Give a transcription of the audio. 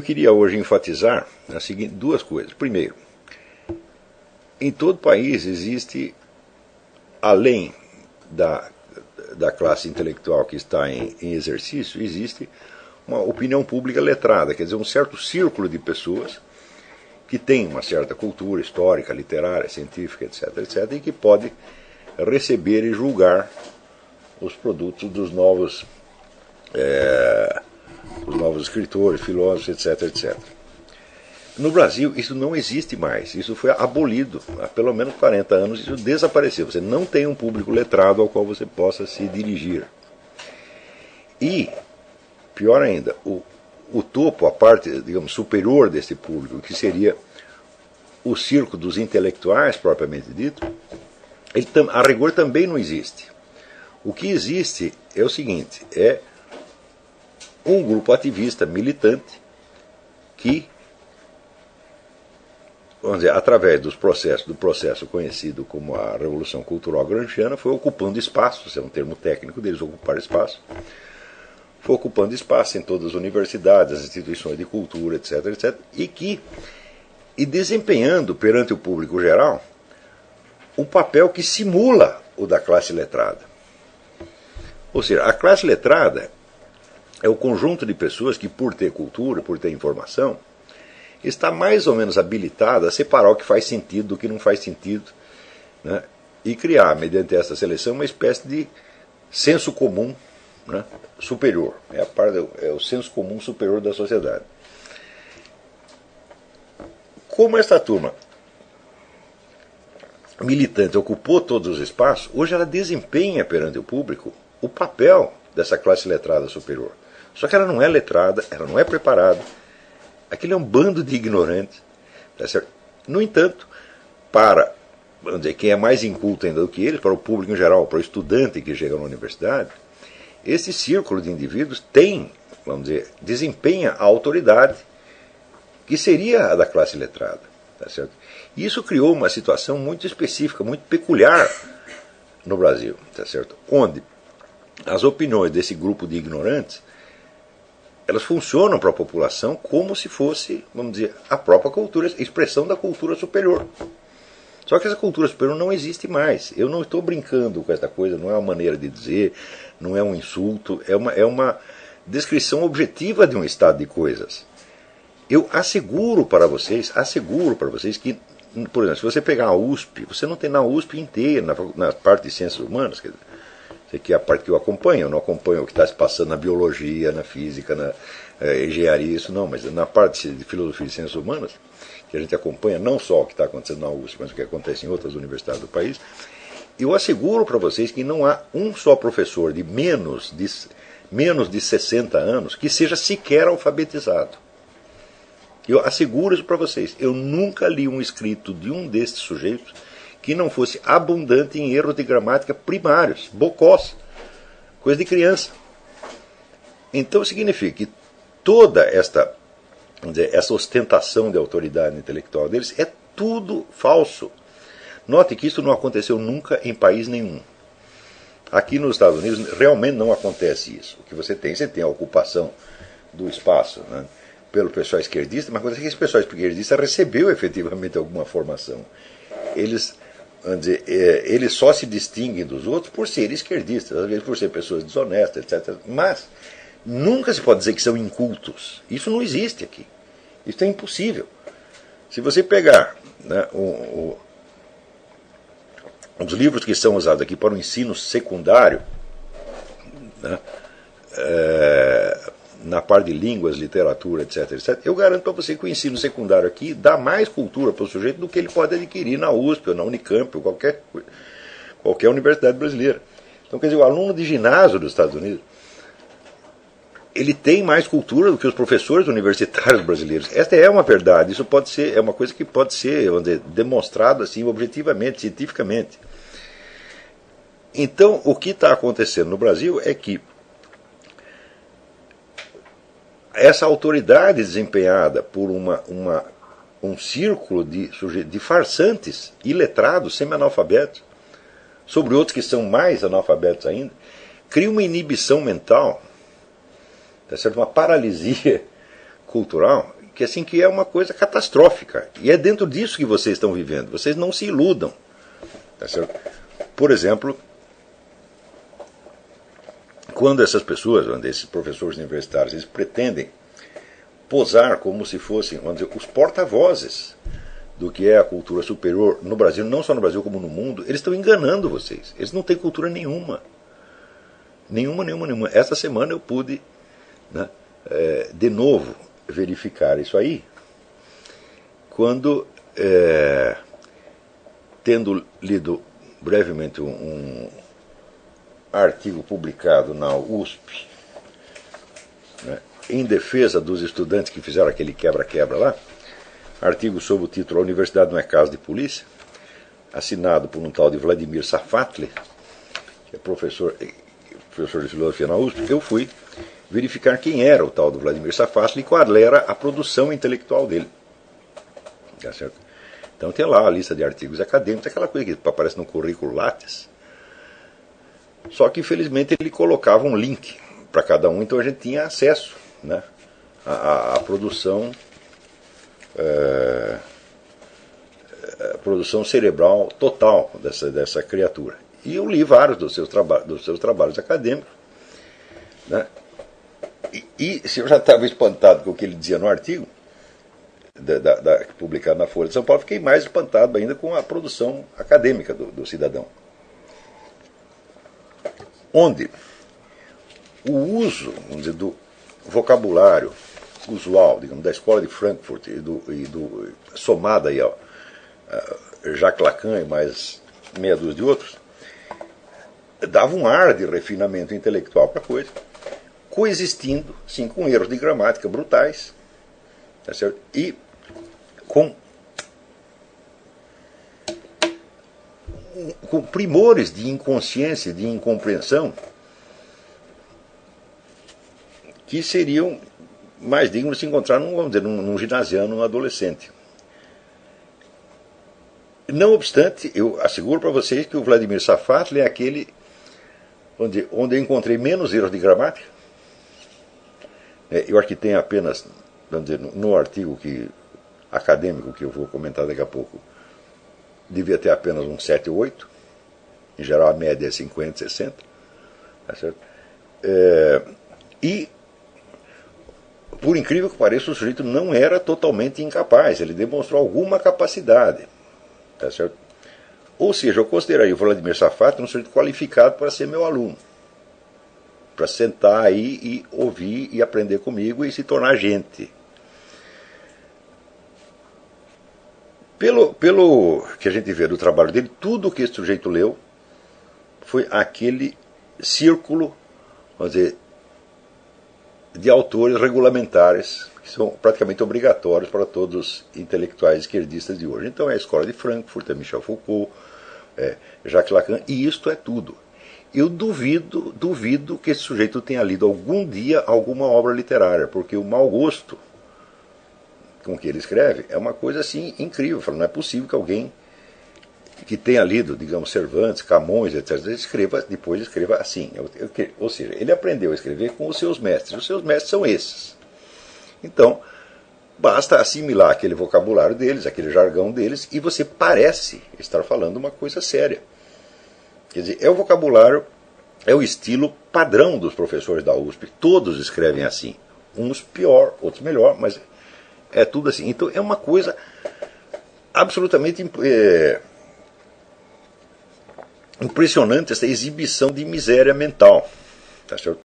Eu queria hoje enfatizar duas coisas. Primeiro, em todo país existe, além da classe intelectual que está em exercício, existe uma opinião pública letrada, quer dizer, um certo círculo de pessoas que tem uma certa cultura histórica, literária, científica, etc., e que pode receber e julgar os produtos dos novos escritores, filósofos, etc. No Brasil, isso não existe mais. Isso foi abolido. Há pelo menos 40 anos isso desapareceu. Você não tem um público letrado ao qual você possa se dirigir. E, pior ainda, o topo, a parte, digamos, superior desse público, que seria o círculo dos intelectuais, propriamente dito, ele, a rigor, também não existe. O que existe é o seguinte, é um grupo ativista, militante, que, vamos dizer, através do processo conhecido como a Revolução Cultural Gramsciana, foi ocupando espaço, esse é um termo técnico deles, ocupar espaço, foi ocupando espaço em todas as universidades, as instituições de cultura, etc., e desempenhando perante o público geral um papel que simula o da classe letrada. Ou seja, a classe letrada é o conjunto de pessoas que, por ter cultura, por ter informação, está mais ou menos habilitada a separar o que faz sentido do que não faz sentido, né, e criar, mediante essa seleção, uma espécie de senso comum, né, superior. É o senso comum superior da sociedade. Como esta turma militante ocupou todos os espaços, hoje ela desempenha perante o público o papel dessa classe letrada superior. Só que ela não é letrada, ela não é preparada. Aquilo é um bando de ignorantes. Tá certo? No entanto, para, vamos dizer, quem é mais inculto ainda do que eles, para o público em geral, para o estudante que chega na universidade, esse círculo de indivíduos tem, vamos dizer, desempenha a autoridade que seria a da classe letrada. Tá certo? E isso criou uma situação muito específica, muito peculiar no Brasil, tá certo? Onde as opiniões desse grupo de ignorantes, elas funcionam para a população como se fosse, vamos dizer, a própria cultura, a expressão da cultura superior. Só que essa cultura superior não existe mais. Eu não estou brincando com essa coisa, não é uma maneira de dizer, não é um insulto, é uma descrição objetiva de um estado de coisas. Eu asseguro para vocês que, por exemplo, se você pegar a USP, você não tem na USP inteira, na parte de ciências humanas, quer dizer, que é a parte que eu acompanho, eu não acompanho o que está se passando na biologia, na física, na engenharia, isso não, mas na parte de filosofia e ciências humanas, que a gente acompanha não só o que está acontecendo na USP, mas o que acontece em outras universidades do país, eu asseguro para vocês que não há um só professor de menos de 60 anos que seja sequer alfabetizado. Eu asseguro isso para vocês. Eu nunca li um escrito de um destes sujeitos que não fosse abundante em erros de gramática primários, bocós, coisa de criança. Então significa que toda essa ostentação de autoridade intelectual deles é tudo falso. Note que isso não aconteceu nunca em país nenhum. Aqui nos Estados Unidos realmente não acontece isso. O que você tem a ocupação do espaço, né, pelo pessoal esquerdista, mas esse pessoal esquerdista recebeu efetivamente alguma formação. Eles só se distinguem dos outros por serem esquerdistas, às vezes por ser pessoas desonestas, etc. Mas nunca se pode dizer que são incultos. Isso não existe aqui. Isso é impossível. Se você pegar, né, os livros que são usados aqui para o ensino secundário, né, na parte de línguas, literatura, etc., eu garanto para você que o ensino secundário aqui dá mais cultura para o sujeito do que ele pode adquirir na USP, ou na Unicamp, ou qualquer universidade brasileira. Então, quer dizer, o aluno de ginásio dos Estados Unidos, ele tem mais cultura do que os professores universitários brasileiros. Esta é uma verdade, isso é uma coisa que pode ser, vamos dizer, demonstrado assim, objetivamente, cientificamente. Então, o que está acontecendo no Brasil é que essa autoridade desempenhada por um círculo de farsantes, iletrados, semi-analfabetos, sobre outros que são mais analfabetos ainda, cria uma inibição mental, tá certo? Uma paralisia cultural que assim que é uma coisa catastrófica. E é dentro disso que vocês estão vivendo. Vocês não se iludam. Tá certo? Por exemplo, quando essas pessoas, esses professores universitários, eles pretendem posar como se fossem, vamos dizer, os porta-vozes do que é a cultura superior no Brasil, não só no Brasil como no mundo, eles estão enganando vocês. Eles não têm cultura nenhuma. Nenhuma. Esta semana eu pude, né, de novo verificar isso aí, quando, tendo lido brevemente um artigo publicado na USP, né, em defesa dos estudantes que fizeram aquele quebra-quebra lá, artigo sob o título A Universidade não é caso de polícia, assinado por um tal de Vladimir Safatli, que é professor de filosofia na USP. Eu fui verificar quem era o tal do Vladimir Safatli e qual era a produção intelectual dele. Tá certo? Então tem lá a lista de artigos acadêmicos, aquela coisa que aparece no currículo Lattes. Só que infelizmente ele colocava um link para cada um, então a gente tinha acesso, né, à produção, a produção cerebral total dessa criatura. E eu li vários dos seus trabalhos acadêmicos, né? E se eu já estava espantado com o que ele dizia no artigo publicado na Folha de São Paulo, fiquei mais espantado ainda com a produção acadêmica do cidadão, onde o uso, vamos dizer, do vocabulário usual, digamos, da escola de Frankfurt somada aí a Jacques Lacan e mais meia dúzia de outros, dava um ar de refinamento intelectual para a coisa, coexistindo, sim, com erros de gramática brutais, tá certo? E com primores de inconsciência, de incompreensão, que seriam mais dignos de se encontrar num ginasiano, num adolescente. Não obstante, eu asseguro para vocês que o Vladimir Safatli é aquele onde eu encontrei menos erros de gramática. Eu acho que tem apenas, vamos dizer, no artigo acadêmico que eu vou comentar daqui a pouco, devia ter apenas um 7 ou 8. Em geral a média é 50, 60. Tá certo? E, por incrível que pareça, o sujeito não era totalmente incapaz, ele demonstrou alguma capacidade. Tá certo? Ou seja, eu consideraria o Vladimir Safatli um sujeito qualificado para ser meu aluno, para sentar aí e ouvir e aprender comigo e se tornar gente. Pelo que a gente vê do trabalho dele, tudo que esse sujeito leu foi aquele círculo, vamos dizer, de autores regulamentares que são praticamente obrigatórios para todos os intelectuais esquerdistas de hoje. Então é a escola de Frankfurt, é Michel Foucault, Jacques Lacan, e isto é tudo. Eu duvido que esse sujeito tenha lido algum dia alguma obra literária, porque o mau gosto com que ele escreve é uma coisa assim incrível. Não é possível que alguém que tenha lido, digamos, Cervantes, Camões, etc., depois escreva assim. Ou seja, ele aprendeu a escrever com os seus mestres. Os seus mestres são esses. Então, basta assimilar aquele vocabulário deles, aquele jargão deles, e você parece estar falando uma coisa séria. Quer dizer, é o vocabulário, é o estilo padrão dos professores da USP. Todos escrevem assim. Uns pior, outros melhor, mas é tudo assim. Então é uma coisa absolutamente impressionante essa exibição de miséria mental. Tá certo?